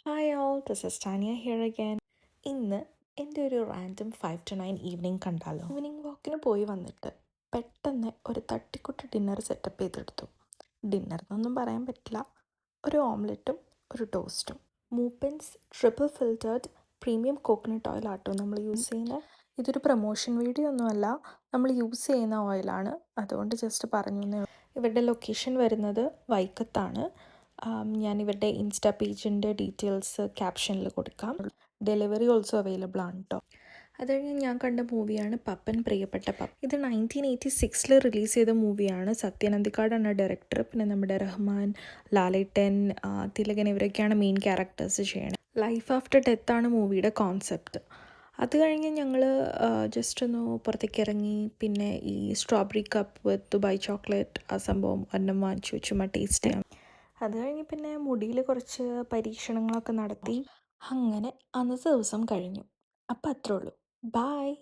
Hi all, this is Tanya here again. ഇന്ന് എൻ്റെ ഒരു റാൻഡം 5 to 9 ഈവനിങ് കണ്ടാലോ? ഈവനിങ് വാക്കിന് പോയി വന്നിട്ട് പെട്ടെന്ന് ഒരു തട്ടിക്കൂട്ട് ഡിന്നർ സെറ്റപ്പ് ചെയ്തെടുത്തു. ഡിന്നർ എന്നൊന്നും പറയാൻ പറ്റില്ല, ഒരു ഓംലെറ്റും ഒരു ടോസ്റ്റും. Moopens triple filtered premium coconut oil ആട്ടോ നമ്മൾ യൂസ് ചെയ്യുന്നത്. ഇതൊരു പ്രൊമോഷൻ വീഡിയോ ഒന്നുമല്ല, നമ്മൾ യൂസ് ചെയ്യുന്ന ഓയിലാണ്, അതുകൊണ്ട് ജസ്റ്റ് പറഞ്ഞു എന്നേ ഉള്ളൂ. ഇവരുടെ ലൊക്കേഷൻ വരുന്നത് വൈക്കത്താണ്. ഞാൻ ഇവരുടെ ഇൻസ്റ്റാ പേജിൻ്റെ ഡീറ്റെയിൽസ് ക്യാപ്ഷനിൽ കൊടുക്കാം. ഡെലിവറി ഓൾസോ അവൈലബിൾ ആണ് കേട്ടോ. അത് കഴിഞ്ഞ് ഞാൻ കണ്ട മൂവിയാണ് പപ്പൻ പ്രിയപ്പെട്ട പപ്പൻ. ഇത് 1986 റിലീസ് ചെയ്ത മൂവിയാണ്. സത്യനന്ദിക്കാടാണ് ഡയറക്ടർ. പിന്നെ നമ്മുടെ റഹ്മാൻ, ലാലേട്ടൻ, തിലകൻ ഇവരൊക്കെയാണ് മെയിൻ ക്യാരക്ടേഴ്സ് ചെയ്യണത്. ലൈഫ് ആഫ്റ്റർ ഡെത്ത് ആണ് മൂവിയുടെ കോൺസെപ്റ്റ്. അത് കഴിഞ്ഞ് ഞങ്ങൾ ജസ്റ്റ് ഒന്ന് പുറത്തേക്ക് ഇറങ്ങി. പിന്നെ ഈ സ്ട്രോബെറി കപ്പ് വിത്ത് ദുബായ് ചോക്ലേറ്റ് ആ സംഭവം ഒരെണ്ണം വാങ്ങിച്ചു, ചുമ്മാ ടേസ്റ്റ് ചെയ്യാം. അത് കഴിഞ്ഞ് പിന്നെ മുടിയിൽ കുറച്ച് പരീക്ഷണങ്ങളൊക്കെ നടത്തി. അങ്ങനെ അന്നത്തെ ദിവസം കഴിഞ്ഞു. അപ്പം അത്രേ ഉള്ളൂ. ബായ്.